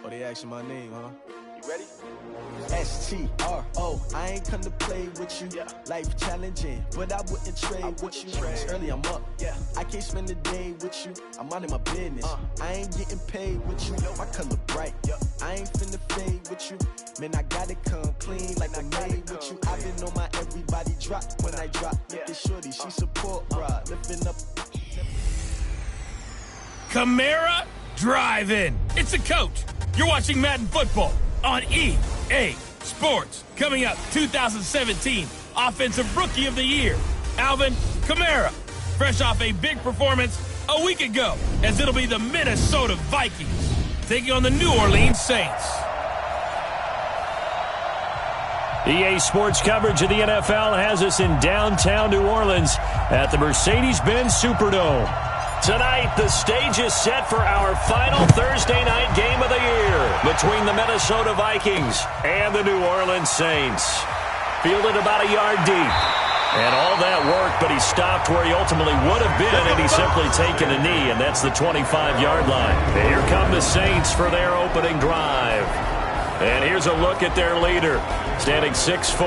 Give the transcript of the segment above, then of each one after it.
Oh, they asking my name, huh? You ready? STRO, I ain't come to play with you. Life challenging, but I wouldn't trade with you. It's early, I'm up. I can't spend the day with you. I'm minding my business. I ain't getting paid with you. My color bright. I ain't finna fade with you. Man, I gotta come clean like I made with you. I've been on my everybody drop when I drop. Look at shorty, she support rod, lifting up. Camara Drive-In. It's a coach. You're watching Madden Football on EA Sports. Coming up, 2017 Offensive Rookie of the Year, Alvin Kamara, fresh off a big performance a week ago, as it'll be the Minnesota Vikings taking on the New Orleans Saints. EA Sports coverage of the NFL has us in downtown New Orleans at the Mercedes-Benz Superdome. Tonight, the stage is set for our final Thursday night game of the year between the Minnesota Vikings and the New Orleans Saints. Fielded about a yard deep. And all that work, but he stopped where he ultimately would have been, and he's simply taken a knee, and that's the 25-yard line. And here come the Saints for their opening drive. And here's a look at their leader, standing 6'4".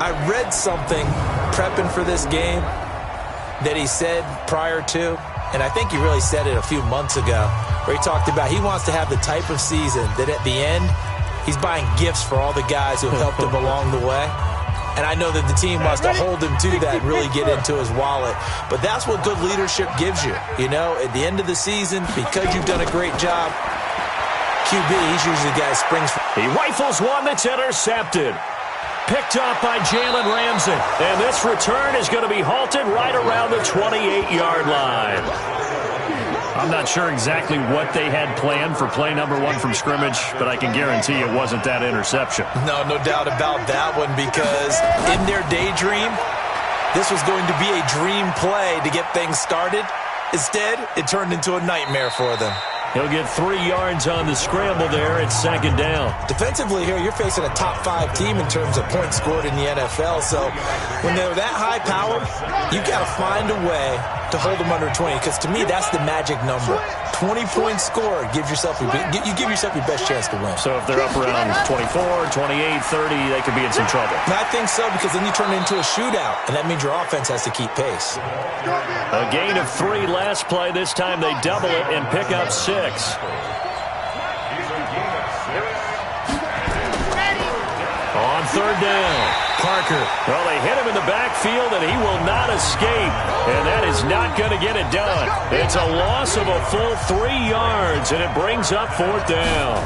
I read something prepping for this game that he said prior to, and I think he really said it a few months ago, where he talked about he wants to have the type of season that at the end, he's buying gifts for all the guys who have helped him along the way. And I know that the team wants to hold him to that and really get into his wallet. But that's what good leadership gives you. You know, at the end of the season, because you've done a great job, QB, he's usually the guy that springs. He rifles one that's intercepted. Picked off by Jalen Ramsey. And this return is going to be halted right around the 28-yard line. I'm not sure exactly what they had planned for play number one from scrimmage, but I can guarantee it wasn't that interception. No doubt about that one, because in their daydream, this was going to be a dream play to get things started. Instead, it turned into a nightmare for them. He'll get 3 yards on the scramble there at second down. Defensively here, you're facing a top-5 team in terms of points scored in the NFL. So when they're that high-powered, you got to find a way to hold them under 20, because to me, that's the magic number. 20 points scored, you give yourself your best chance to win. So if they're up around 24, 28, 30, they could be in some trouble. And I think so, because then you turn it into a shootout, and that means your offense has to keep pace. A gain of 3 last play. This time they double it and pick up 6. On third down, Parker. Well, they hit him in the backfield, and he will not escape. And that is not going to get it done. It's a loss of a full 3 yards, and it brings up fourth down.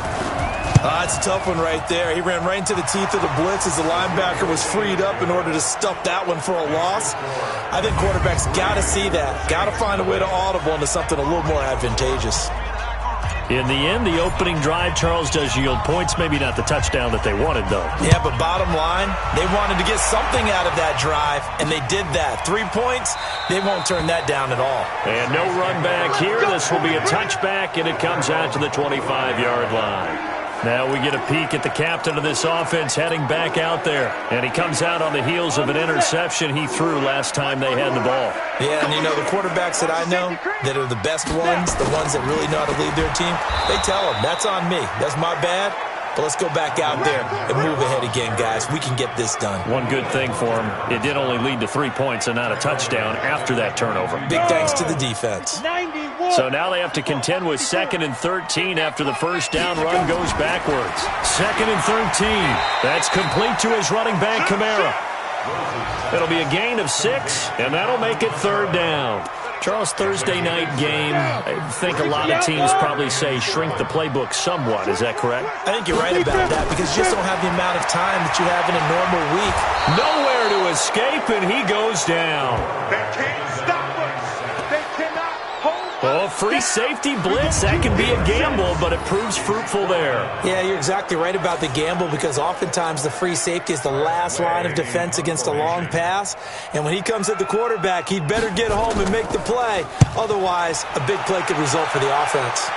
It's a tough one right there. He ran right into the teeth of the blitz as the linebacker was freed up in order to stuff that one for a loss. I think quarterbacks got to see that. Got to find a way to audible into something a little more advantageous. In the end, the opening drive, Charles, does yield points. Maybe not the touchdown that they wanted, though. Yeah, but bottom line, they wanted to get something out of that drive, and they did that. 3 points, they won't turn that down at all. And no run back here. This will be a touchback, and it comes out to the 25-yard line. Now we get a peek at the captain of this offense heading back out there. And he comes out on the heels of an interception he threw last time they had the ball. Yeah, and you know, the quarterbacks that I know that are the best ones, the ones that really know how to lead their team, they tell them, that's on me. That's my bad. But let's go back out there and move ahead again, guys. We can get this done. One good thing for him, it did only lead to 3 points and not a touchdown after that turnover. Big thanks to the defense. So now they have to contend with 2nd and 13 after the first down run goes backwards. 2nd and 13. That's complete to his running back, Kamara. It'll be a gain of 6, and that'll make it third down. Charles, Thursday night game, I think a lot of teams probably say shrink the playbook somewhat. Is that correct? I think you're right about that, because you just don't have the amount of time that you have in a normal week. Nowhere to escape, and he goes down. They can't stop us. They cannot hold us. Oh, free safety blitz, that can be a gamble, but it proves fruitful there. Yeah, you're exactly right about the gamble, because oftentimes the free safety is the last line of defense against a long pass. And when he comes at the quarterback, he'd better get home and make the play. Otherwise, a big play could result for the offense.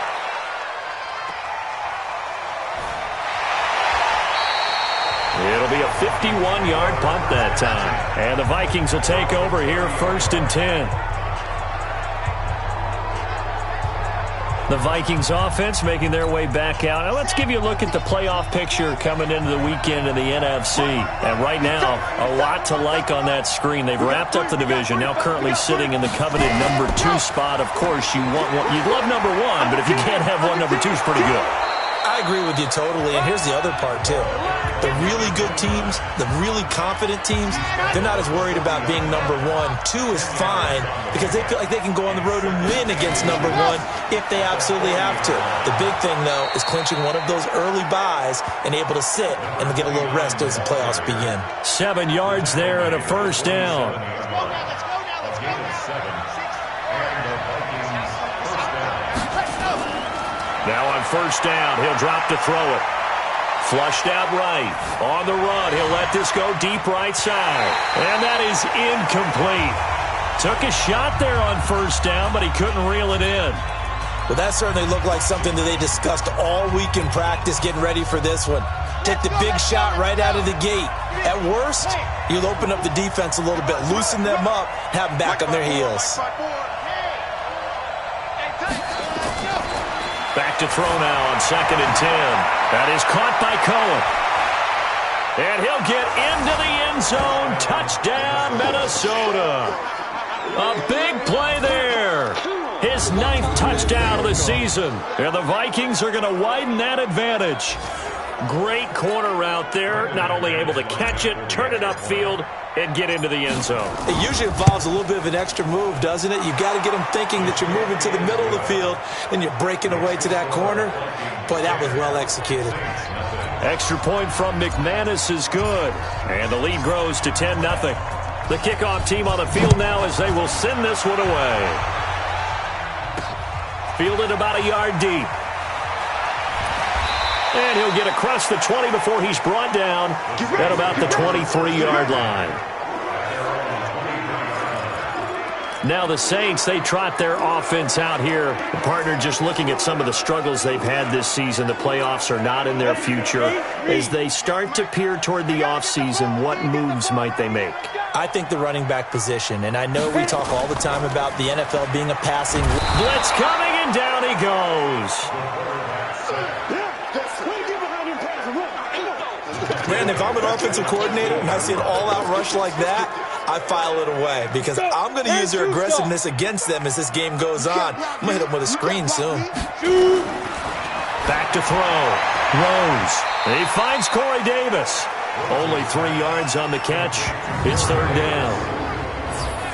It'll be a 51-yard punt that time. And the Vikings will take over here 1st and 10. The Vikings offense making their way back out. Now let's give you a look at the playoff picture coming into the weekend in the NFC. And right now, a lot to like on that screen. They've wrapped up the division, now currently sitting in the coveted number 2 spot. Of course, you'd love number 1, but if you can't have one, number 2 is pretty good. I agree with you totally, and here's the other part, too. The really good teams, the really confident teams, they're not as worried about being number 1. 2 is fine because they feel like they can go on the road and win against number 1 if they absolutely have to. The big thing, though, is clinching one of those early buys and able to sit and get a little rest as the playoffs begin. 7 yards there and a first down. Now on first down, he'll drop to throw it. Flushed out right. On the run, he'll let this go deep right side. And that is incomplete. Took a shot there on first down, but he couldn't reel it in. Well, that certainly looked like something that they discussed all week in practice getting ready for this one. Take the big shot right out of the gate. At worst, you'll open up the defense a little bit, loosen them up, have them back on their heels. Back to throw now on 2nd and 10. That is caught by Cohen. And he'll get into the end zone. Touchdown, Minnesota. A big play there. His 9th touchdown of the season. And the Vikings are going to widen that advantage. Great corner route there. Not only able to catch it, turn it upfield, and get into the end zone. It usually involves a little bit of an extra move, doesn't it? You've got to get them thinking that you're moving to the middle of the field and you're breaking away to that corner. Boy, that was well executed. Extra point from McManus is good. And the lead grows to 10-0. The kickoff team on the field now as they will send this one away. Fielded about a yard deep. And he'll get across the 20 before he's brought down at about the 23-yard line. Now the Saints, they trot their offense out here. The partner just looking at some of the struggles they've had this season. The playoffs are not in their future. As they start to peer toward the offseason, what moves might they make? I think the running back position, and I know we talk all the time about the NFL being a passing. Blitz coming, and down he goes. Man, if I'm an offensive coordinator and I see an all-out rush like that, I file it away because I'm going to use their aggressiveness against them as this game goes on. I'm going to hit them with a screen soon. Back to throw. Rose. He finds Corey Davis. Only 3 yards on the catch. It's 3rd down.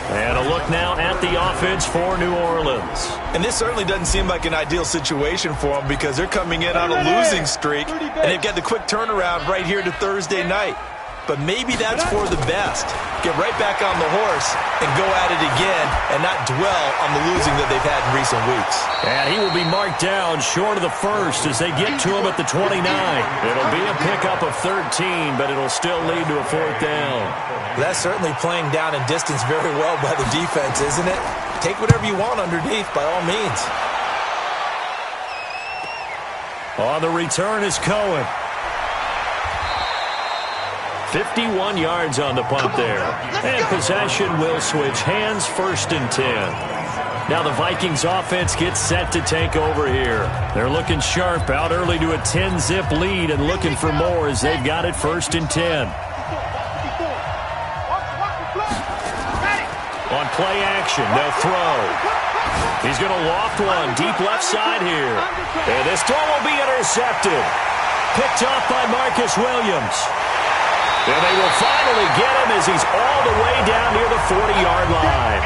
And a look now at the offense for New Orleans. And this certainly doesn't seem like an ideal situation for them because they're coming in on a losing streak, and they've got the quick turnaround right here to Thursday night. But maybe that's for the best. Get right back on the horse and go at it again and not dwell on the losing that they've had in recent weeks. And he will be marked down short of the first as they get to him at the 29. It'll be a pickup of 13, but it'll still lead to a 4th down. That's certainly playing down and distance very well by the defense, isn't it? Take whatever you want underneath by all means. On the return is Cohen. 51 yards on the punt there. And possession will switch hands, 1st and 10. Now the Vikings offense gets set to take over here. They're looking sharp, out early to a 10-zip lead and looking for more as they've got it 1st and 10. On play action, they'll throw. He's going to loft one deep left side here. And this throw will be intercepted. Picked off by Marcus Williams. And they will finally get him as he's all the way down near the 40-yard line.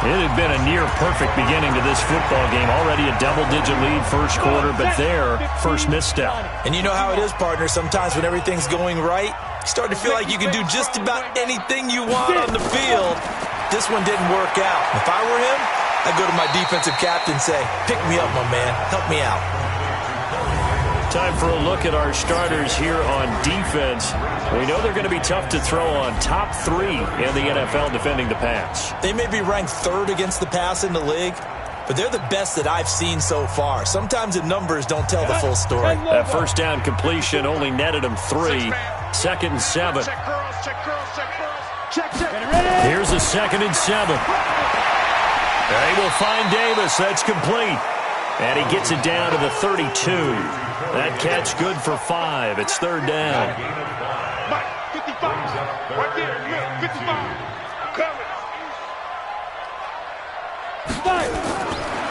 It had been a near-perfect beginning to this football game. Already a double-digit lead first quarter, but their first misstep. And you know how it is, partner. Sometimes when everything's going right, you start to feel like you can do just about anything you want on the field. This one didn't work out. If I were him, I'd go to my defensive captain and say, pick me up, my man. Help me out. Time for a look at our starters here on defense. We know they're going to be tough to throw on. Top 3 in the NFL defending the pass. They may be ranked 3rd against the pass in the league, but they're the best that I've seen so far. Sometimes the numbers don't tell the full story. That first down completion only netted them 3. 2nd and 7. Check. Here's a 2nd and 7. They will find Davis. That's complete. And he gets it down to the 32. That catch good for 5. It's third down. Mike, 55. Right there, 55. Coming.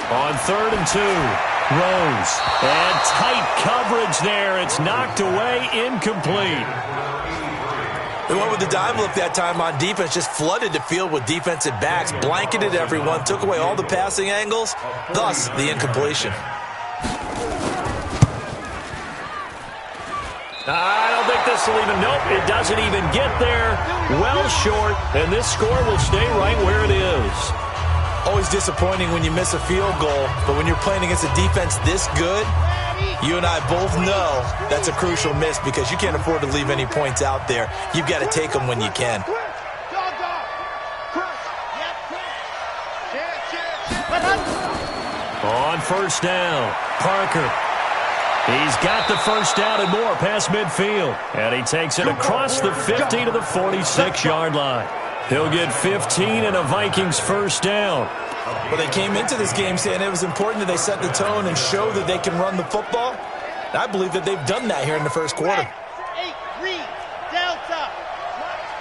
On 3rd and 2, Rose. And tight coverage there. It's knocked away, incomplete. They went with the dive look that time on defense, just flooded the field with defensive backs, blanketed everyone, took away all the passing angles, thus the incompletion. I don't think this will even, nope, it doesn't even get there. Well short, and this score will stay right where it is. Always disappointing when you miss a field goal, but when you're playing against a defense this good, you and I both know that's a crucial miss because you can't afford to leave any points out there. You've got to take them when you can. On first down, Parker. He's got the first down and more past midfield. And he takes it across the 50 to the 46-yard line. He'll get 15 and a Vikings first down. Well, they came into this game saying it was important that they set the tone and show that they can run the football. And I believe that they've done that here in the first quarter. 8, read, Delta.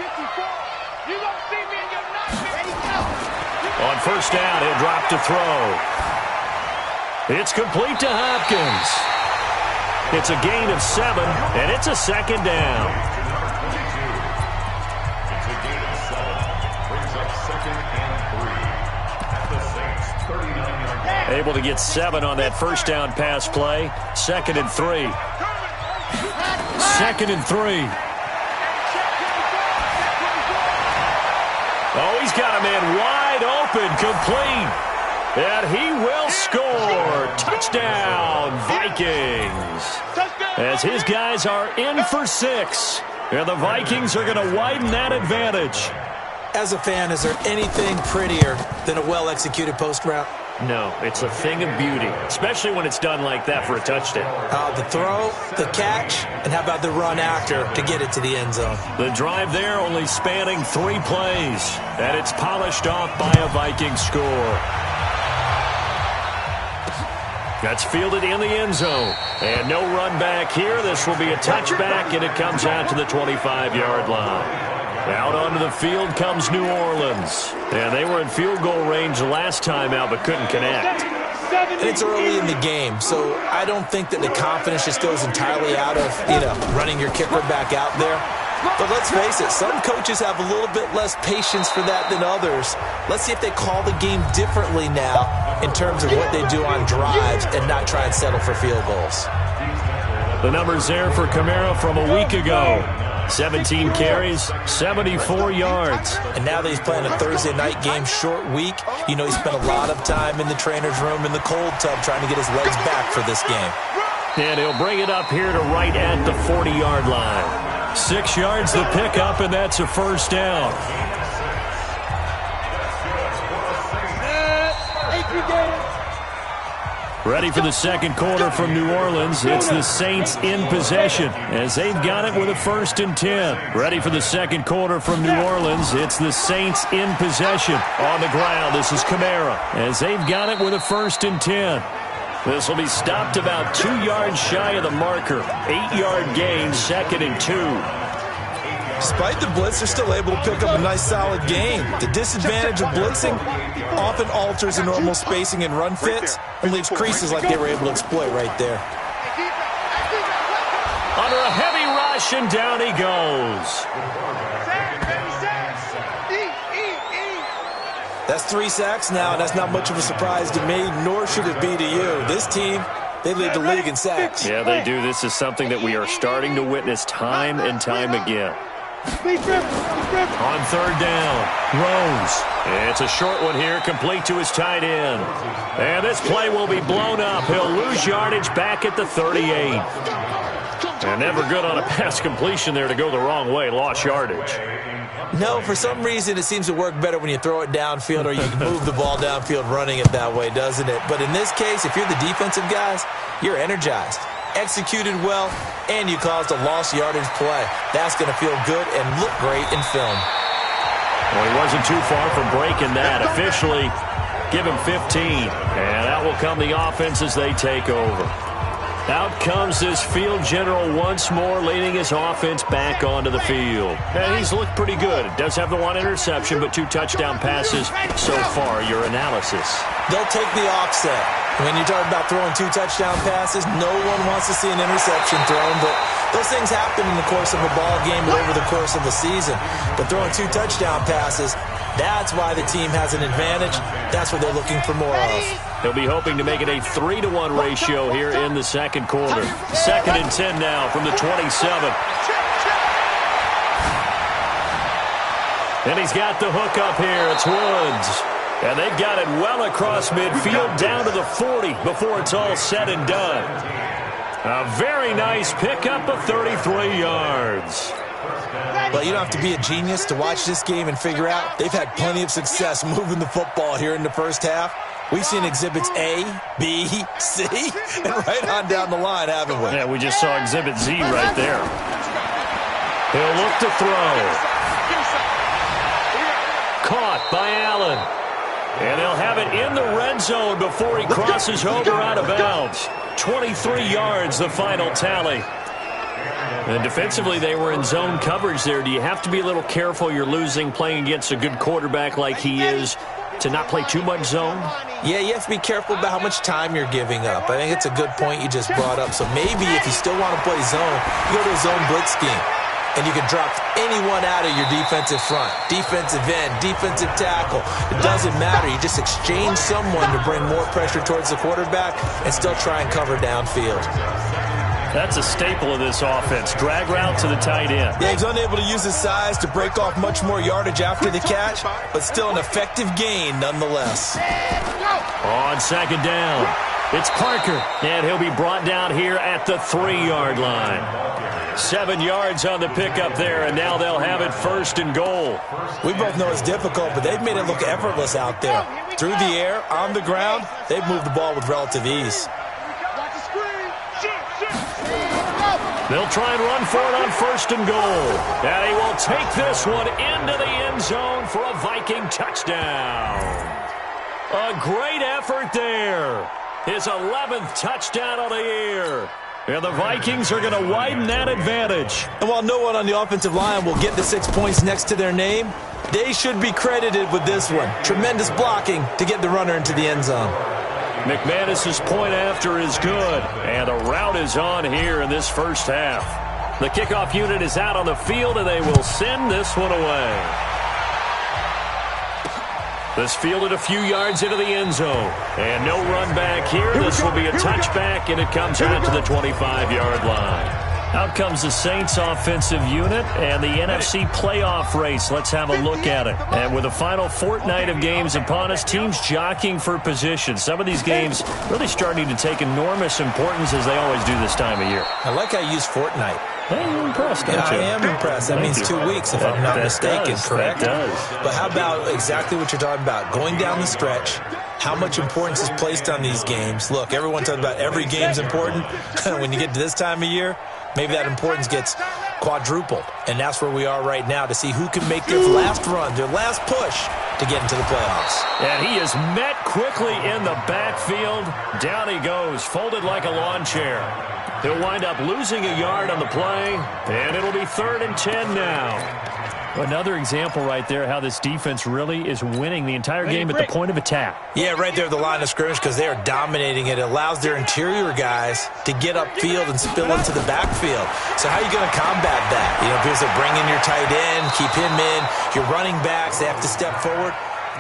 54. You don't see me and you're not ready to go. On first down, he'll drop to throw. It's complete to Hopkins. It's a gain of 7, and it's a second down. It's a gain of 7. Brings up 2nd and 3. At the Saints, 39-yard line. Able to get 7 on that first down pass play. 2nd and 3. 2nd and 3. Oh, he's got a man wide open, complete. And he will score. Touchdown, Vikings. As his guys are in for 6. And the Vikings are going to widen that advantage. As a fan, is there anything prettier than a well-executed post route? No, it's a thing of beauty, especially when it's done like that for a touchdown. The throw, the catch, and how about the run after to get it to the end zone? The drive there only spanning 3 plays. And it's polished off by a Viking score. That's fielded in the end zone. And no run back here. This will be a touchback, and it comes out to the 25-yard line. Out onto the field comes New Orleans. And they were in field goal range last time out, but couldn't connect. And it's early in the game, so I don't think that the confidence just goes entirely out of, running your kicker back out there. But let's face it, some coaches have a little bit less patience for that than others. Let's see if they call the game differently now in terms of what they do on drives and not try and settle for field goals. The numbers there for Kamara from a week ago. 17 carries, 74 yards. And now that he's playing a Thursday night game, short week, he spent a lot of time in the trainer's room in the cold tub trying to get his legs back for this game. And he'll bring it up here to right at the 40-yard line. 6 yards the pickup, and that's a first down. Ready for the second quarter from New Orleans. It's the Saints in possession as they've got it with a 1st and 10. Ready for the second quarter from New Orleans. It's the Saints in possession. On the ground, this is Kamara as they've got it with a 1st and 10. This will be stopped about 2 yards shy of the marker. 8-yard gain, 2nd and 2. Despite the blitz, they're still able to pick up a nice, solid gain. The disadvantage of blitzing often alters the normal spacing and run fits and leaves creases like they were able to exploit right there. Under a heavy rush, and down he goes. That's 3 sacks now, and that's not much of a surprise to me, nor should it be to you. This team, they lead the league in sacks. Yeah, they do. This is something that we are starting to witness time and time again. On third down, Rose. It's a short one here, complete to his tight end. And this play will be blown up. He'll lose yardage back at the 38. And never good on a pass completion there to go the wrong way. Lost yardage. No, for some reason it seems to work better when you throw it downfield or you can move the ball downfield running it that way, doesn't it? But in this case, if you're the defensive guys, you're energized, executed well, and you caused a lost yardage play. That's going to feel good and look great in film. Well, he wasn't too far from breaking that. Officially, Give him 15. And that will come the offense as they take over. Out comes this field general once more, leading his offense back onto the field. And he's looked pretty good. Does have the one interception, but 2 touchdown passes so far. Your analysis? They'll take the offset. When you talk about throwing 2 touchdown passes, no one wants to see an interception thrown, but those things happen in the course of a ball game and over the course of the season. But throwing 2 touchdown passes, that's why the team has an advantage. That's what they're looking for more of. He'll be hoping to make it a 3-to-1 ratio here in the second quarter. 2nd and 10 now from the 27. And he's got the hook up here. It's Woods. And they've got it well across midfield down to the 40 before it's all said and done. A very nice pickup of 33 yards. Well, you don't have to be a genius to watch this game and figure out they've had plenty of success moving the football here in the first half. We've seen exhibits A, B, C, and right on down the line, haven't we? Yeah, we just saw exhibit Z right there. He'll look to throw. Caught by Allen. And they'll have it in the red zone before he crosses over out of bounds. 23 yards, the final tally. And defensively, they were in zone coverage there. Do you have to be a little careful? You're losing playing against a good quarterback like he is to not play too much zone? Yeah, you have to be careful about how much time you're giving up. I think it's a good point you just brought up. So maybe if you still want to play zone, you go to a zone blitz scheme. And you can drop anyone out of your defensive front, defensive end, defensive tackle. It doesn't matter. You just exchange someone to bring more pressure towards the quarterback and still try and cover downfield. That's a staple of this offense. Drag route to the tight end. Yeah, he's unable to use his size to break off much more yardage after the catch, but still an effective gain nonetheless. On 2nd down, it's Parker, and he'll be brought down here at the 3-yard line. 7 yards on the pickup there, and now they'll have it 1st and goal. We both know it's difficult, but they've made it look effortless out there. Through the air, on the ground, they've moved the ball with relative ease. They'll try and run for it on 1st and goal. And he will take this one into the end zone for a Viking touchdown. A great effort there. His 11th touchdown of the year. And the Vikings are going to widen that advantage. And while no one on the offensive line will get the 6 points next to their name, they should be credited with this one. Tremendous blocking to get the runner into the end zone. McManus's point after is good. And the route is on here in this first half. The kickoff unit is out on the field, and they will send this one away. This fielded a few yards into the end zone. And no run back here. This will be a touchback, and it comes out to the 25-yard line. Out comes the Saints offensive unit and the NFC playoff race. Let's have a look at it. And with the final fortnight of games upon us, teams jockeying for position. Some of these games really starting to take enormous importance as they always do this time of year. I like how you use fortnight. Hey, you're impressed, don't you? I am impressed. That means 2 weeks, if I'm not mistaken, correct? That does. But how about exactly what you're talking about? Going down the stretch, how much importance is placed on these games? Look, everyone talks about every game's important. When you get to this time of year, maybe that importance gets quadrupled. And that's where we are right now to see who can make their last run, their last push to get into the playoffs. And he is met quickly in the backfield. Down he goes, folded like a lawn chair. He'll wind up losing a yard on the play, and it'll be 3rd and 10 now. Another example right there how this defense really is winning the entire game at the point of attack. Yeah, right there at the line of scrimmage because they are dominating it. It allows their interior guys to get upfield and spill into the backfield. So how are you going to combat that? You know, because they bring in your tight end, keep him in. Your running backs, they have to step forward.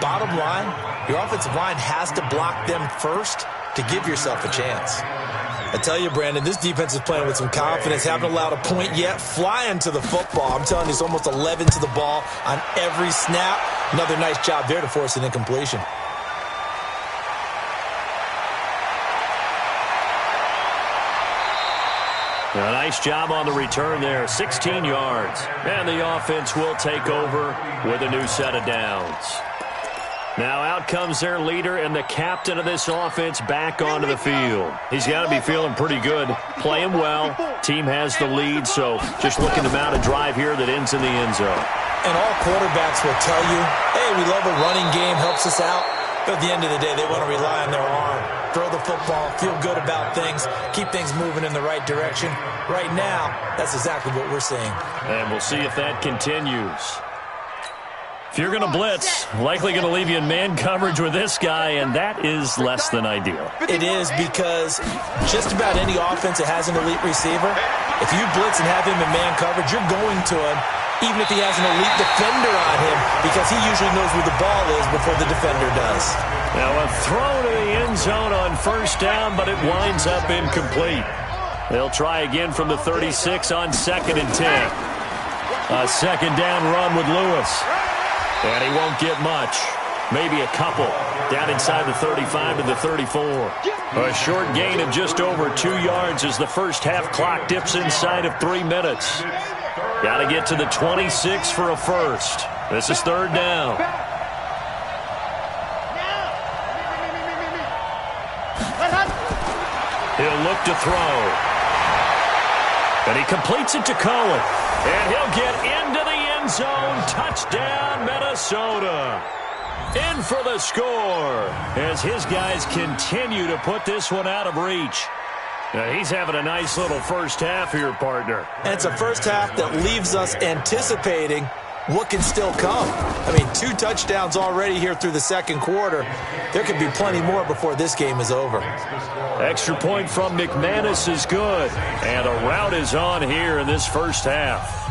Bottom line, your offensive line has to block them first to give yourself a chance. I tell you, Brandon, this defense is playing with some confidence. Haven't allowed a point yet. Flying to the football. I'm telling you, it's almost 11 to the ball on every snap. Another nice job there to force an incompletion. A nice job on the return there. 16 yards. And the offense will take over with a new set of downs. Now out comes their leader and the captain of this offense back onto the field. He's got to be feeling pretty good, playing well. Team has the lead, so just looking to mount a drive here that ends in the end zone. And all quarterbacks will tell you, hey, we love a running game, helps us out. But at the end of the day, they want to rely on their arm. Throw the football, feel good about things, keep things moving in the right direction. Right now, that's exactly what we're seeing. And we'll see if that continues. If you're going to blitz, likely going to leave you in man coverage with this guy, and that is less than ideal. It is, because just about any offense that has an elite receiver, if you blitz and have him in man coverage, you're going to him, even if he has an elite defender on him, because he usually knows where the ball is before the defender does. Now a throw to the end zone on first down, but it winds up incomplete. They'll try again from the 36 on 2nd and 10. A second down run with Lewis. And he won't get much. Maybe a couple. Down inside the 35 to the 34. A short gain of just over 2 yards as the first half clock dips inside of 3 minutes. Got to get to the 26 for a first. This is 3rd down. He'll look to throw. And he completes it to Cohen. And he'll get into the end zone. Touchdown, Minnesota. In for the score as his guys continue to put this one out of reach. Now, he's having a nice little first half here, partner. And it's a first half that leaves us anticipating what can still come. I mean, 2 touchdowns already here through the second quarter. There could be plenty more before this game is over. Extra point from McManus is good. And a rout is on here in this first half.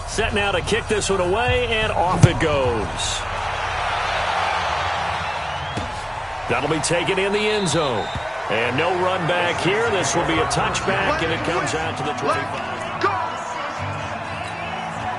Set now to kick this one away, and off it goes. That'll be taken in the end zone. And no run back here. This will be a touchback, and it comes out to the 25.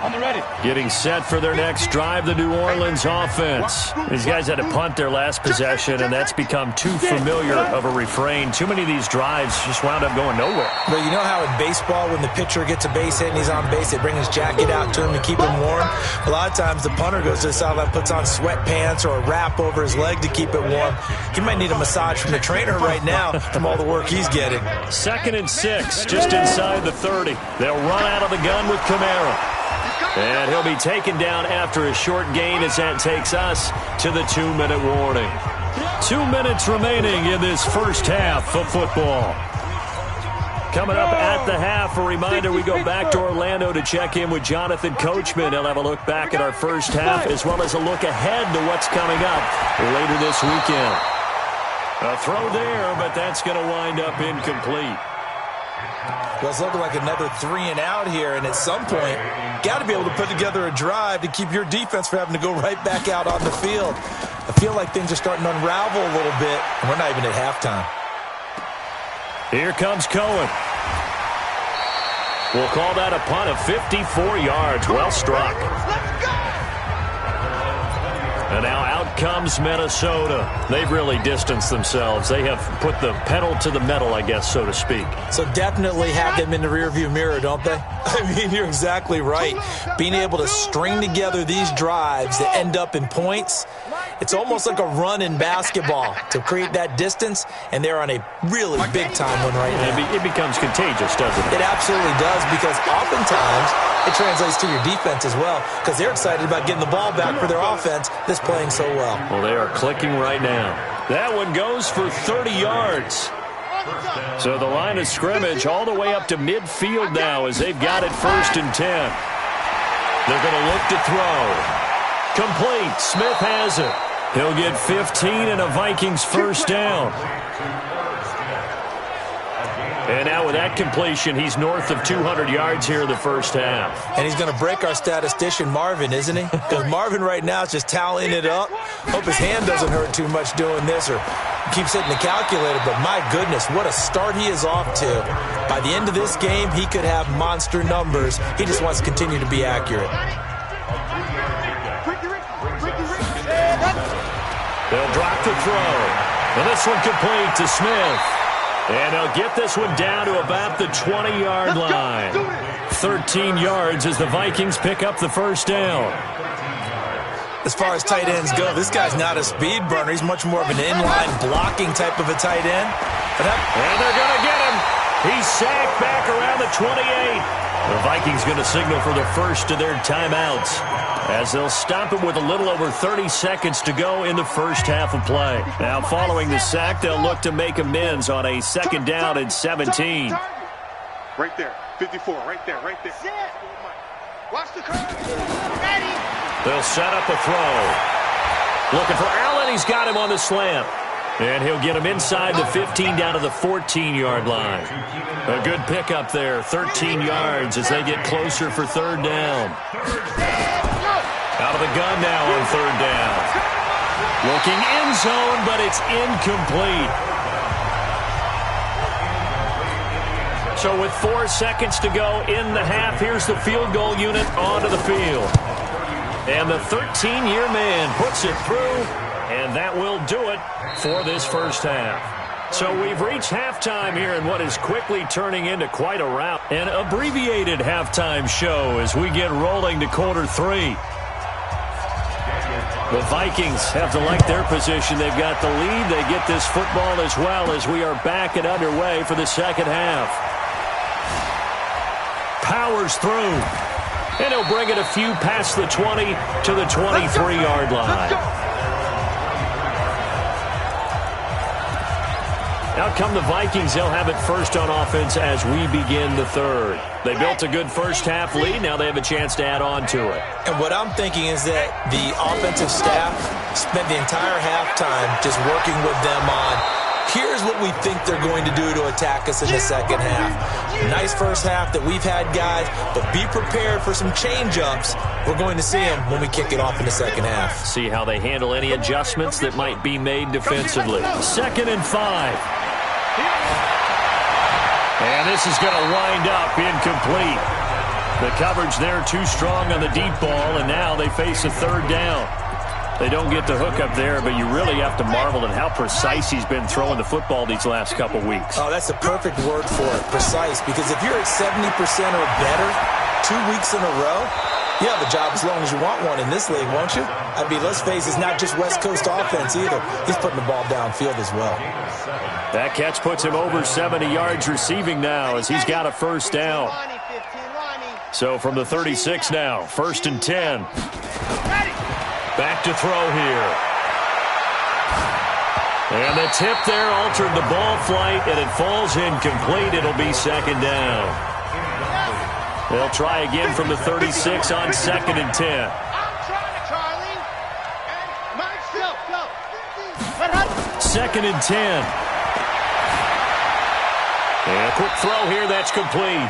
On the ready. Getting set for their next drive, the New Orleans offense. These guys had to punt their last possession, and that's become too familiar of a refrain. Too many of these drives just wound up going nowhere. But you know how in baseball, when the pitcher gets a base hit and he's on base, they bring his jacket out to him to keep him warm? A lot of times the punter goes to the sideline, puts on sweatpants or a wrap over his leg to keep it warm. He might need a massage from the trainer right now from all the work he's getting. 2nd and 6, just inside the 30. They'll run out of the gun with Kamara. And he'll be taken down after a short gain as that takes us to the 2-minute warning. 2 minutes remaining in this first half of football. Coming up at the half, a reminder, we go back to Orlando to check in with Jonathan Coachman. He'll have a look back at our first half as well as a look ahead to what's coming up later this weekend. A throw there, but that's going to wind up incomplete. Well, it's looking like another 3 and out here, and at some point, got to be able to put together a drive to keep your defense from having to go right back out on the field. I feel like things are starting to unravel a little bit, and we're not even at halftime. Here comes Cohen. We'll call that a punt of 54 yards. Well struck. And now out comes Minnesota. They've really distanced themselves. They have put the pedal to the metal, I guess, so to speak. So definitely have them in the rearview mirror, don't they? I mean, you're exactly right. Being able to string together these drives that end up in points, it's almost like a run in basketball to create that distance, and they're on a really big-time one right now. It becomes contagious, doesn't it? It absolutely does, because oftentimes it translates to your defense as well, because they're excited about getting the ball back for their offense that's playing so well. Well, they are clicking right now. That one goes for 30 yards. So the line of scrimmage all the way up to midfield now as they've got it 1st and 10. They're going to look to throw. Complete. Smith has it. He'll get 15 and a Vikings first down. And now with that completion, he's north of 200 yards here in the first half. And he's going to break our statistician, Marvin, isn't he? Because Marvin right now is just tallying it up. Hope his hand doesn't hurt too much doing this or keeps hitting the calculator. But my goodness, what a start he is off to. By the end of this game, he could have monster numbers. He just wants to continue to be accurate. They'll drop the throw. And this one complete to Smith. And they'll get this one down to about the 20-yard line. 13 yards as the Vikings pick up the first down. As far as tight ends go, this guy's not a speed burner. He's much more of an inline blocking type of a tight end. And they're going to get him. He's sacked back around the 28. The Vikings going to signal for the first of their timeouts as they'll stop it with a little over 30 seconds to go in the first half of play. Now, following the sack, they'll look to make amends on a second down and 17. Right there, 54, right there, right there. Watch the curve. Ready. They'll set up a throw. Looking for Allen. He's got him on the slant. And he'll get him inside the 15 down to the 14-yard line. A good pickup there, 13 yards as they get closer for third down. Out of the gun now on third down. Looking end zone, but it's incomplete. So with 4 seconds to go in the half, here's the field goal unit onto the field. And the 13-year man puts it through, and that will do it for this first half. So we've reached halftime here in what is quickly turning into quite a rout. An abbreviated halftime show as we get rolling to quarter 3. The Vikings have to like their position. They've got the lead. They get this football as well as we are back and underway for the second half. Powers through. And he'll bring it a few past the 20 to the 23-yard line. Out come the Vikings. They'll have it first on offense as we begin the third. They built a good first half lead. Now they have a chance to add on to it. And what I'm thinking is that the offensive staff spent the entire halftime just working with them on, here's what we think they're going to do to attack us in the second half. Nice first half that we've had, guys, but be prepared for some change-ups. We're going to see them when we kick it off in the second half. See how they handle any adjustments that might be made defensively. 2nd and 5. And this is going to wind up incomplete. The coverage there too strong on the deep ball, and now they face a third down. They don't get the hook up there, but you really have to marvel at how precise he's been throwing the football these last couple weeks. Oh, that's the perfect word for it, precise, because if you're at 70% or better 2 weeks in a row, you have a job as long as you want one in this league, won't you? I mean, let's face it, it's not just West Coast offense either. He's putting the ball downfield as well. That catch puts him over 70 yards receiving now as he's got a first down. So from the 36 now, 1st and 10. Back to throw here. And the tip there altered the ball flight, and it falls incomplete. It'll be 2nd down. They'll try again from the 36 on 2nd and 10. 2nd and 10. And a quick throw here, that's complete.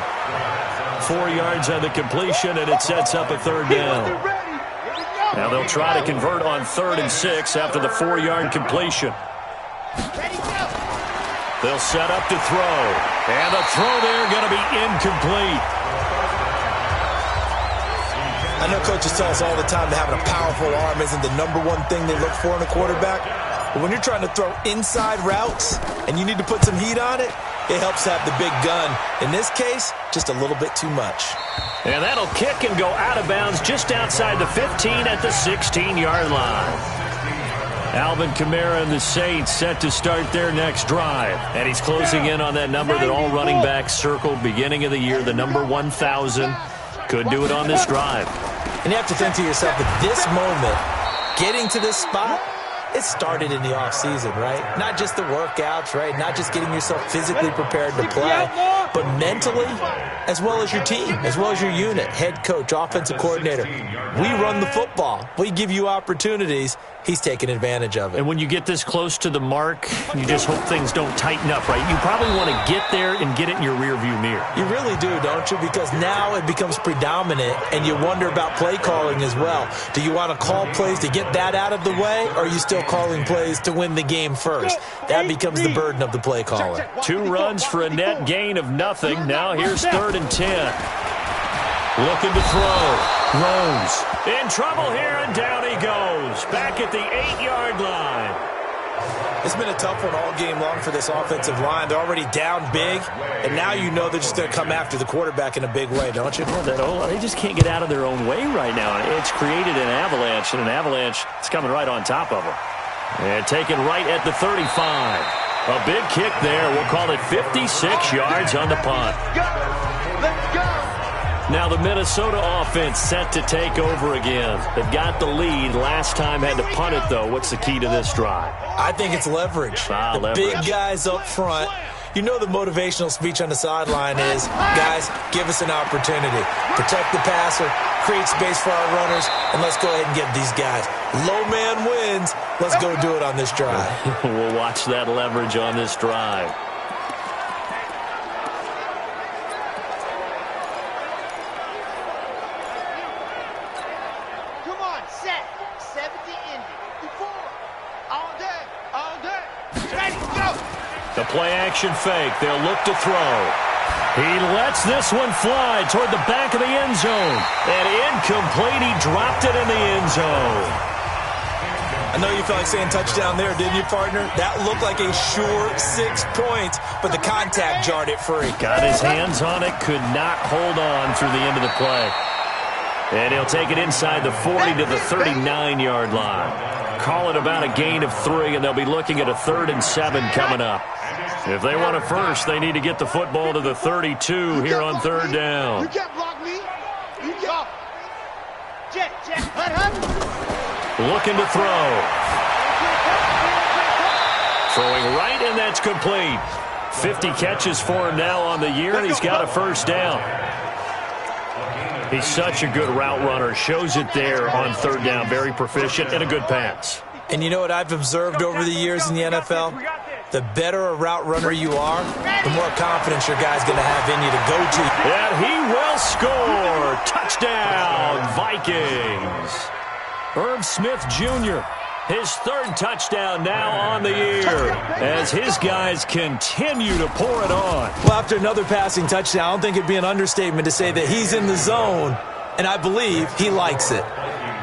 4 yards on the completion, and it sets up a third down. Now they'll try to convert on 3rd and 6 after the 4-yard completion. They'll set up to throw. And the throw there going to be incomplete. I know coaches tell us all the time that having a powerful arm isn't the #1 thing they look for in a quarterback. But when you're trying to throw inside routes and you need to put some heat on it, it helps to have the big gun. In this case, just a little bit too much. And that'll kick and go out of bounds just outside the 15 at the 16-yard line. Alvin Kamara and the Saints set to start their next drive. And he's closing in on that number that all running backs circled beginning of the year, the number 1,000. Could do it on this drive. And you have to think to yourself, at this moment, getting to this spot, it started in the offseason, right? Not just the workouts, right? Not just getting yourself physically prepared to play, but mentally, as well as your team, as well as your unit, head coach, offensive coordinator. We run the football. We give you opportunities. He's taking advantage of it. And when you get this close to the mark, you just hope things don't tighten up, right? You probably want to get there and get it in your rearview mirror. You really do, don't you? Because now it becomes predominant, and you wonder about play calling as well. Do you want to call plays to get that out of the way, or are you still calling plays to win the game first? That becomes the burden of the play caller. 2 runs for a net gain of nothing. Now here's 3rd and 10. Looking to throw. Rose in trouble here, and down he goes. Back at the 8-yard line. It's been a tough one all game long for this offensive line. They're already down big, and now you know they're just going to come after the quarterback in a big way, don't you? Yeah, they just can't get out of their own way right now. It's created an avalanche, and an avalanche is coming right on top of them. And taken right at the 35. A big kick there. We'll call it 56 yards on the punt. Let's go. Now the Minnesota offense set to take over again. They've got the lead. Last time had to punt it, though. What's the key to this drive? I think it's leverage. The big guys up front. You know the motivational speech on the sideline is, guys, give us an opportunity. Protect the passer, create space for our runners, and let's go ahead and get these guys. Low man wins. Let's go do it on this drive. We'll watch that leverage on this drive. The play-action fake. They'll look to throw. He lets this one fly toward the back of the end zone. And incomplete. He dropped it in the end zone. I know you felt like saying touchdown there, didn't you, partner? That looked like a sure 6 points, but the contact jarred it free. Got his hands on it. Could not hold on through the end of the play. And he'll take it inside the 40 to the 39-yard line. Call it about a gain of 3, and they'll be looking at a 3rd and 7 coming up. If they want it first, they need to get the football to the 32 here on 3rd down. You can't block me. You can't. Jet. Looking to throw. Throwing right, and that's complete. 50 catches for him now on the year, and he's got a 1st down. He's such a good route runner. Shows it there on 3rd down. Very proficient and a good pass. And you know what I've observed over the years in the NFL? The better a route runner you are, the more confidence your guy's going to have in you to go to. And he will score. Touchdown, Vikings. Herb Smith Jr., his 3rd touchdown now on the year as his guys continue to pour it on. Well, after another passing touchdown, I don't think it'd be an understatement to say that he's in the zone, and I believe he likes it.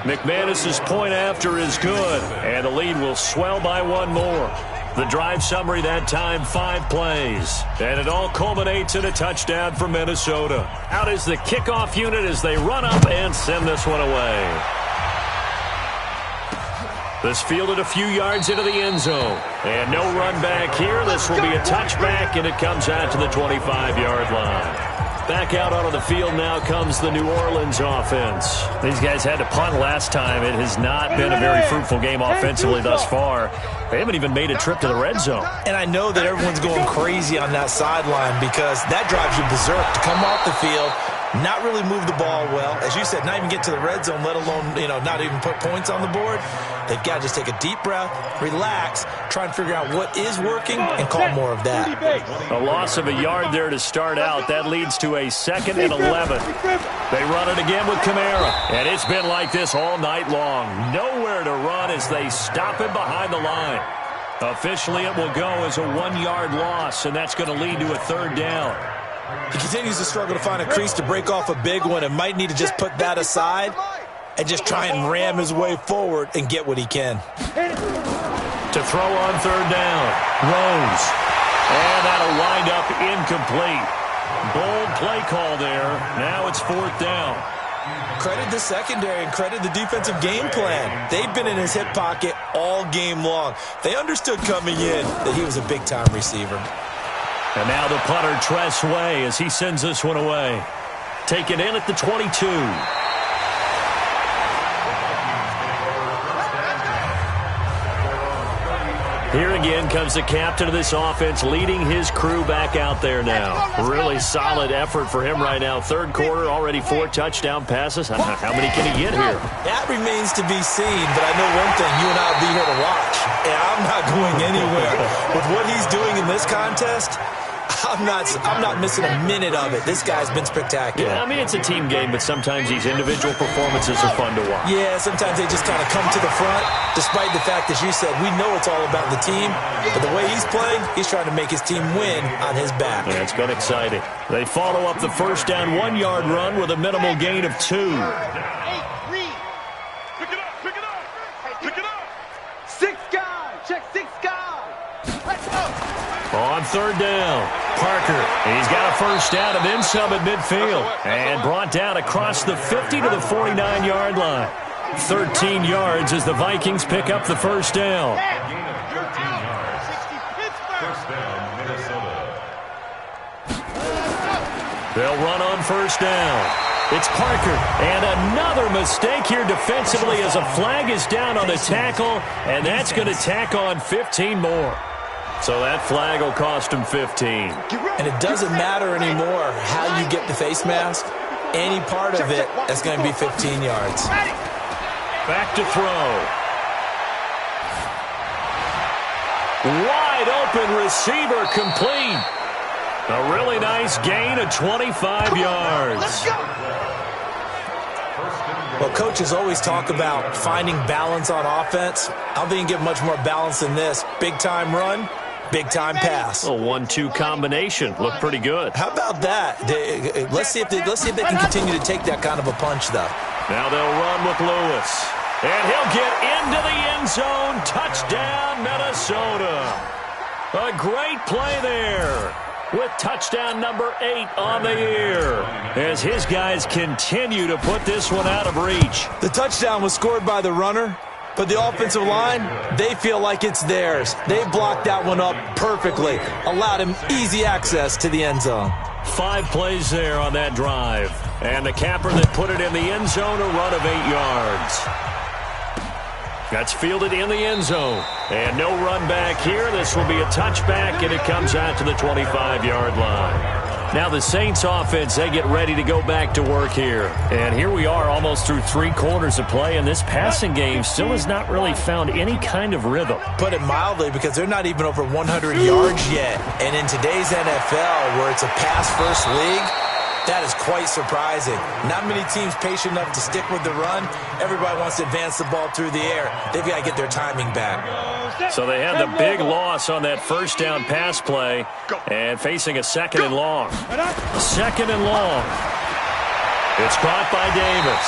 McManus's point after is good, and the lead will swell by 1 more. The drive summary that time, 5 plays. And it all culminates in a touchdown for Minnesota. Out is the kickoff unit as they run up and send this one away. This fielded a few yards into the end zone. And no run back here. This will be a touchback, and it comes out to the 25-yard line. Back out onto the field now comes the New Orleans offense. These guys had to punt last time. It has not been a very fruitful game offensively thus far. They haven't even made a trip to the red zone. And I know that everyone's going crazy on that sideline because that drives you berserk to come off the field, not really move the ball well. As you said, not even get to the red zone, let alone, not even put points on the board. They've got to just take a deep breath, relax, try and figure out what is working, and call more of that. A loss of a yard there to start out. That leads to a 2nd and 11. They run it again with Kamara. And it's been like this all night long. Nowhere to run as they stop him behind the line. Officially, it will go as a 1-yard loss, and that's going to lead to a 3rd down. He continues to struggle to find a crease to break off a big one and might need to just put that aside and just try and ram his way forward and get what he can. To throw on 3rd down. Rose. And that'll wind up incomplete. Bold play call there. Now it's 4th down. Credit the secondary and credit the defensive game plan. They've been in his hip pocket all game long. They understood coming in that he was a big-time receiver. And now the punter, Tress Way, as he sends this one away. Taken in at the 22. Here again comes the captain of this offense, leading his crew back out there now. Really solid effort for him right now. 3rd quarter, already 4 touchdown passes. How many can he get here? That remains to be seen, but I know one thing. You and I will be here to watch, and I'm not going anywhere. With what he's doing in this contest, I'm not missing a minute of it. This guy's been spectacular. Yeah, I mean, it's a team game, but sometimes these individual performances are fun to watch. Yeah, sometimes they just kind of come to the front, despite the fact, as you said, we know it's all about the team. But the way he's playing, he's trying to make his team win on his back. Yeah, it's been exciting. They follow up the 1st down 1-yard run with a minimal gain of 2. Pick it up. 6 guys. Check 6 guys. Let's go. On 3rd down, Parker. He's got a 1st down and then some at midfield. And brought down across the 50 to the 49-yard line. 13 yards as the Vikings pick up the 1st down. They'll run on 1st down. It's Parker, and another mistake here defensively as a flag is down on the tackle, and that's going to tack on 15 more. So that flag will cost him 15. And it doesn't matter anymore how you get the face mask. Any part of it, that's going to be 15 yards. Back to throw. Wide open receiver complete. A really nice gain of 25 yards. Well, coaches always talk about finding balance on offense. I don't think you can get much more balance than this. Big-time run, big-time pass. A 1-2 combination. Looked pretty good. How about that? Let's see if they can continue to take that kind of a punch, though. Now they'll run with Lewis. And he'll get into the end zone. Touchdown, Minnesota. A great play there, with touchdown number 8 on the year, as his guys continue to put this one out of reach. The touchdown was scored by the runner, but the offensive line, they feel like it's theirs. They blocked that one up perfectly, allowed him easy access to the end zone. 5 plays there on that drive, and the capper that put it in the end zone, a run of 8 yards. That's fielded in the end zone. And no run back here. This will be a touchback, and it comes out to the 25-yard line. Now the Saints offense, they get ready to go back to work here. And here we are almost through 3 quarters of play, and this passing game still has not really found any kind of rhythm. Put it mildly, because they're not even over 100 yards yet. And in today's NFL, where it's a pass-first league, that is quite surprising. Not many teams patient enough to stick with the run. Everybody wants to advance the ball through the air. They've got to get their timing back. So they had the big loss on that first down pass play, and facing a second and long. Second and long. It's caught by Davis.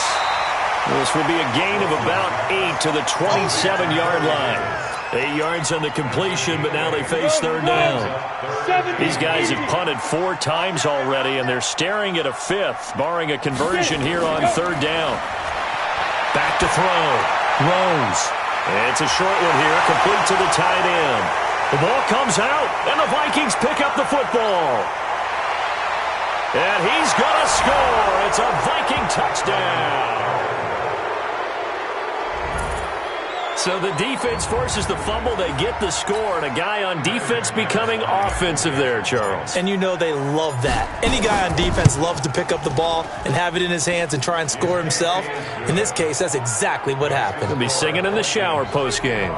This will be a gain of about 8 to the 27-yard line. 8 yards on the completion, but now they face third down. These guys have punted 4 times already, and they're staring at a 5th, barring a conversion here on third down. Back to throw. Rose. It's a short one here, complete to the tight end. The ball comes out, and the Vikings pick up the football. And he's going to score. It's a Viking touchdown. So the defense forces the fumble. They get the score, and a guy on defense becoming offensive there, Charles. And you know they love that. Any guy on defense loves to pick up the ball and have it in his hands and try and score himself. In this case, that's exactly what happened. He'll be singing in the shower post-game.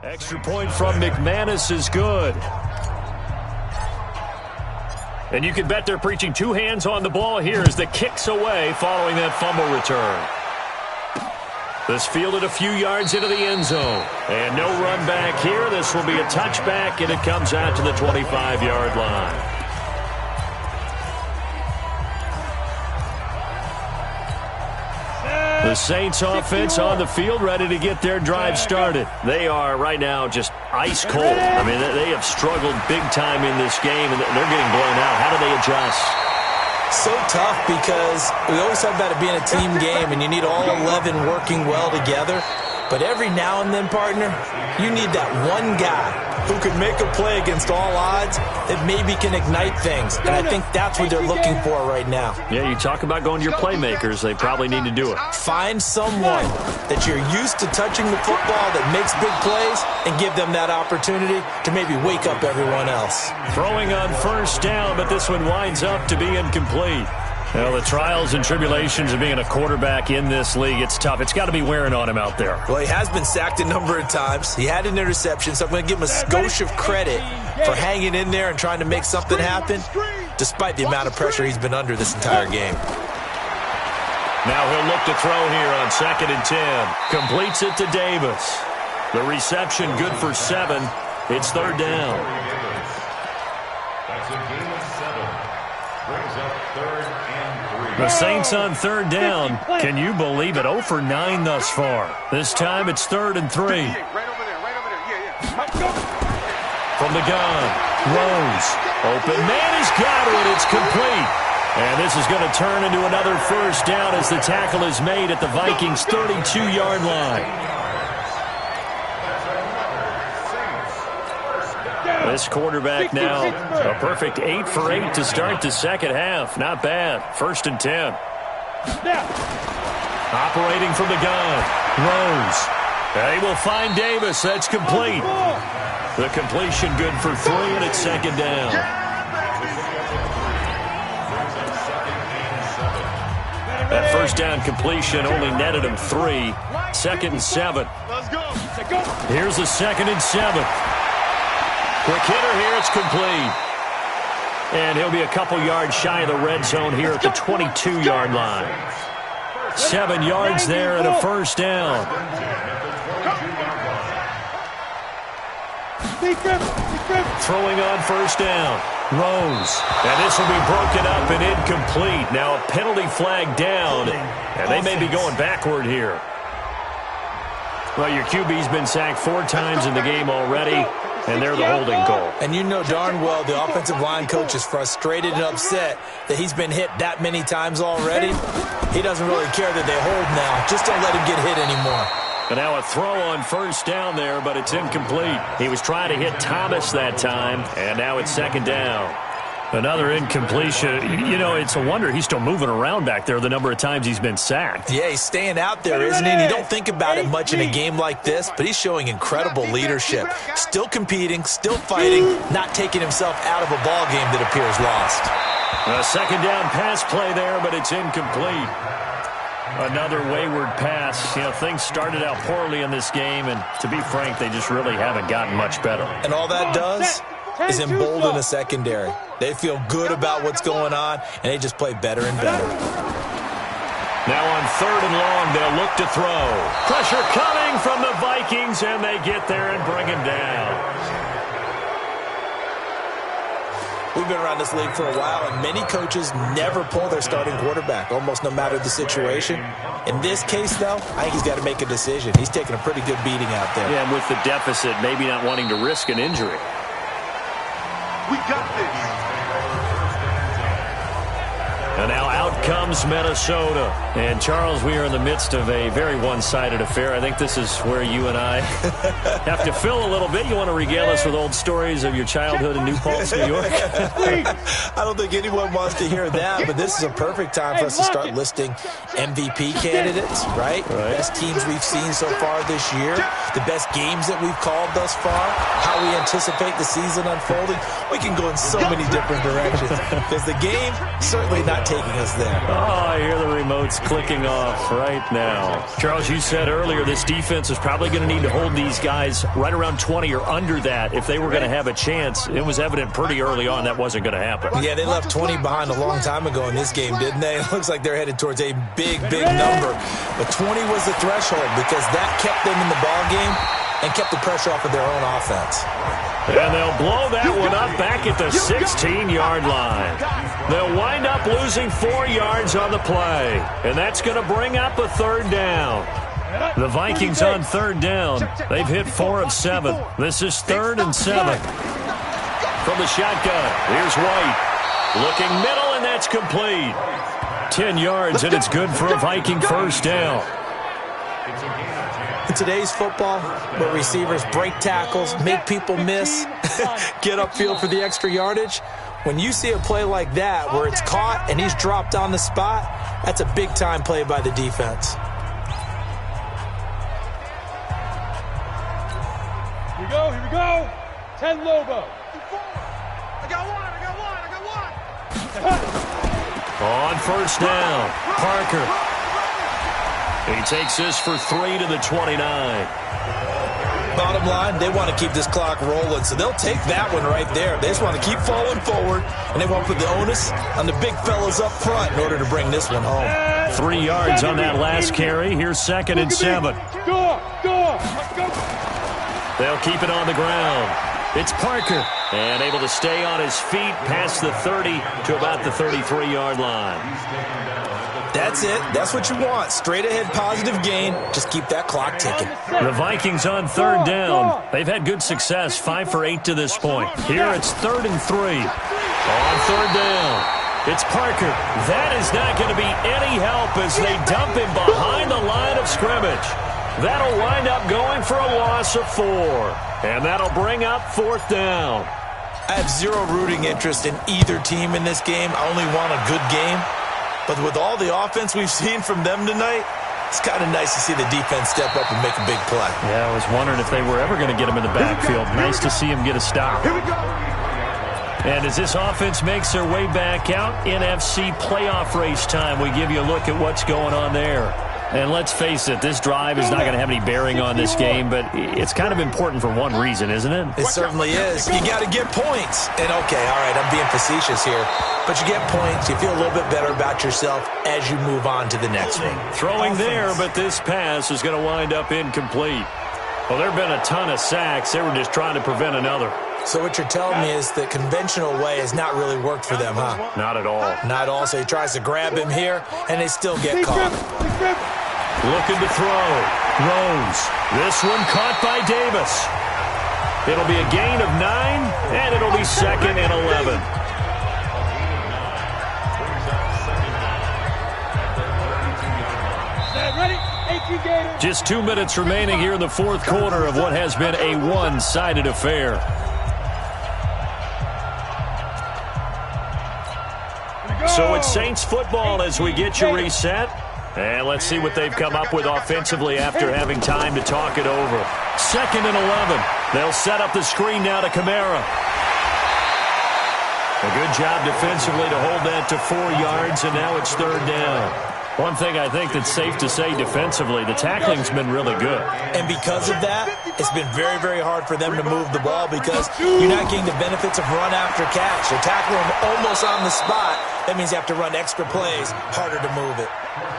Extra point from McManus is good. And you can bet they're preaching 2 hands on the ball here as the kick's away following that fumble return. This fielded a few yards into the end zone. And no run back here. This will be a touchback, and it comes out to the 25-yard line. The Saints offense on the field, ready to get their drive started. They are right now just ice cold. I mean, they have struggled big time in this game, and they're getting blown out. How do they adjust? So tough, because we always talk about it being a team game, and you need all 11 working well together. But every now and then, partner, you need that one guy who can make a play against all odds that maybe can ignite things. And I think that's what they're looking for right now. Yeah, you talk about going to your playmakers. They probably need to do it. Find someone that you're used to touching the football that makes big plays and give them that opportunity to maybe wake up everyone else. Throwing on first down, but this one winds up to be incomplete. Well, the trials and tribulations of being a quarterback in this league, it's tough. It's got to be wearing on him out there. Well, he has been sacked a number of times. He had an interception, so I'm going to give him a skosh of credit for hanging in there and trying to make something happen, despite the amount of pressure he's been under this entire game. Now he'll look to throw here on 2nd and 10. Completes it to Davis. The reception good for 7. It's third down. That's a gain of 7. Brings up 3rd and 3. The Saints on 3rd down. Can you believe it? 0 for 9 thus far. This time it's 3rd and 3. Right over there, right over there. Yeah. From the gun, Rose. Open man has got it. It's complete. And this is going to turn into another first down as the tackle is made at the Vikings' 32-yard line. This quarterback now a perfect 8 for 8 to start the second half. Not bad. 1st and 10. Operating from the gun, Rose. They will find Davis. That's complete. The completion good for 3, and it's 2nd down. That first down completion only netted him 3. 2nd and 7. Let's go. Here's the 2nd and 7. Quick hitter here, it's complete. And he'll be a couple yards shy of the red zone here at the 22-yard line. 7 yards there and a first down. Throwing on first down. Rose. And this will be broken up and incomplete. Now a penalty flag down, and they may be going backward here. Well, your QB's been sacked 4 times in the game already, and they're the holding call. And you know darn well the offensive line coach is frustrated and upset that he's been hit that many times already. He doesn't really care that they hold now. Just don't let him get hit anymore. And now a throw on first down there, but it's incomplete. He was trying to hit Thomas that time, and now it's 2nd down. Another incompletion. You know, it's a wonder he's still moving around back there the number of times he's been sacked. Yeah, he's staying out there, isn't he? And you don't think about it much in a game like this, but he's showing incredible leadership. Still competing, still fighting, not taking himself out of a ball game that appears lost. A 2nd down pass play there, but it's incomplete. Another wayward pass. You know, things started out poorly in this game, and to be frank, they just really haven't gotten much better. And all that does is embolden the secondary. They feel good about what's going on, and they just play better and better. Now on 3rd and long, they'll look to throw. Pressure coming from the Vikings, and they get there and bring him down. We've been around this league for a while, and many coaches never pull their starting quarterback, almost no matter the situation. In this case, though, I think he's got to make a decision. He's taking a pretty good beating out there. Yeah, and with the deficit, maybe not wanting to risk an injury. We got this. And now out comes Minnesota. And, Charles, we are in the midst of a very one-sided affair. I think this is where you and I have to fill a little bit. You want to regale us with old stories of your childhood in New Paltz, New York? I don't think anyone wants to hear that, but this is a perfect time for us to start listing MVP candidates, right? Best teams we've seen so far this year, the best games that we've called thus far, how we anticipate the season unfolding. We can go in so many different directions because the game certainly not taking us there. Oh, I hear the remotes clicking off right now. Charles, you said earlier this defense is probably going to need to hold these guys right around 20 or under that if they were going to have a chance. It was evident pretty early on that wasn't going to happen. Yeah, they left 20 behind a long time ago in this game, didn't they? It looks like they're headed towards a big, big number. But 20 was the threshold because that kept them in the ball game and kept the pressure off of their own offense. And they'll blow that one up back at the 16-yard line. They'll wind up losing 4 yards on the play. And that's going to bring up a 3rd down. The Vikings on 3rd down. They've hit 4 of 7. This is 3rd and 7. From the shotgun, here's White. Looking middle, and that's complete. 10 yards, and it's good for a Viking first down. In today's football, where receivers break tackles, make people miss, get upfield for the extra yardage, when you see a play like that where it's caught and he's dropped on the spot, that's a big-time play by the defense. Here we go. 10 Lobo. I got one. On first down, Parker. He takes this for 3 to the 29. Bottom line, they want to keep this clock rolling, so they'll take that one right there. They just want to keep falling forward, and they want to put the onus on the big fellas up front in order to bring this one home. 3 yards on that last carry. Here's 2nd and 7. Go. They'll keep it on the ground. It's Parker, and able to stay on his feet past the 30 to about the 33-yard line. That's it. That's what you want. Straight ahead positive gain. Just keep that clock ticking. The Vikings on third down. They've had good success, 5 for 8 to this point. Here it's 3rd and 3. On third down, it's Parker. That is not going to be any help as they dump him behind the line of scrimmage. That'll wind up going for a loss of 4. And that'll bring up 4th down. I have zero rooting interest in either team in this game. I only want a good game. But with all the offense we've seen from them tonight, it's kind of nice to see the defense step up and make a big play. Yeah, I was wondering if they were ever going to get him in the backfield. Nice to see him get a stop. Here we go. And as this offense makes their way back out, NFC playoff race time, we give you a look at what's going on there. And let's face it, this drive is not going to have any bearing on this game, but it's kind of important for one reason, isn't it? It certainly is. You got to get points. And, okay, all right, I'm being facetious here. But you get points, you feel a little bit better about yourself as you move on to the next one. Throwing there, but this pass is going to wind up incomplete. Well, there have been a ton of sacks. They were just trying to prevent another. So what you're telling me is the conventional way has not really worked for them, huh? Not at all. Not at all. So he tries to grab him here, and they still get caught. Looking to throw. Rose. This one caught by Davis. It'll be a gain of 9, and it'll be 2nd and 11. Just 2 minutes remaining here in the 4th quarter of what has been a one-sided affair. So it's Saints football as we get you reset. And let's see what they've come up with offensively after having time to talk it over. 2nd and 11. They'll set up the screen now to Kamara. A good job defensively to hold that to 4 yards, and now it's 3rd down. One thing I think that's safe to say defensively, the tackling's been really good. And because of that, it's been very, very hard for them to move the ball because you're not getting the benefits of run after catch. They're tackling them almost on the spot. That means you have to run extra plays, harder to move it.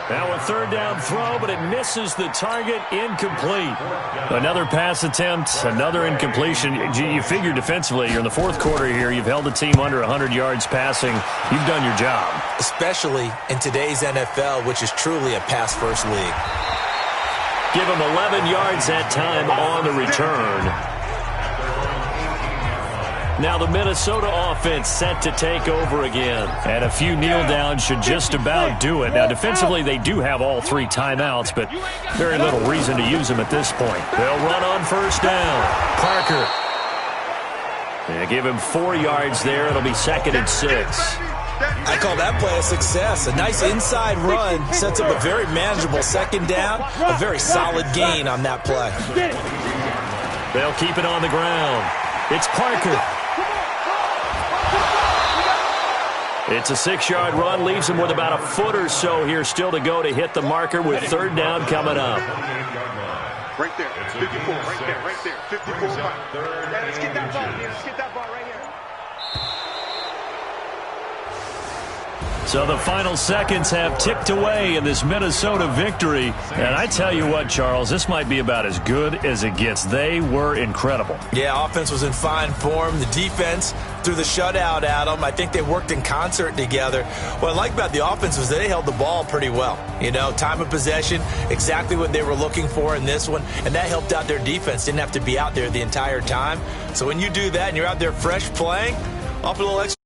Now a 3rd down throw, but it misses the target, incomplete. Another pass attempt, another incompletion. You figure defensively, you're in the 4th quarter here, you've held the team under 100 yards passing. You've done your job. Especially in today's NFL, which is truly a pass-first league. Give them 11 yards that time on the return. Now the Minnesota offense set to take over again. And a few kneel downs should just about do it. Now defensively they do have all 3 timeouts, but very little reason to use them at this point. They'll run on 1st down. Parker. They give him 4 yards there. It'll be 2nd and 6. I call that play a success. A nice inside run sets up a very manageable 2nd down. A very solid gain on that play. They'll keep it on the ground. It's Parker. It's a 6-yard run, leaves him with about a foot or so here still to go to hit the marker with 3rd down coming up. Right there, 54, right there, right there, 54. Let's get that ball, let's get that ball right here. So the final seconds have ticked away in this Minnesota victory. And I tell you what, Charles, this might be about as good as it gets. They were incredible. Yeah, offense was in fine form. The defense threw the shutout at them. I think they worked in concert together. What I like about the offense was they held the ball pretty well. You know, time of possession, exactly what they were looking for in this one. And that helped out their defense. Didn't have to be out there the entire time. So when you do that and you're out there fresh playing, off a little extra.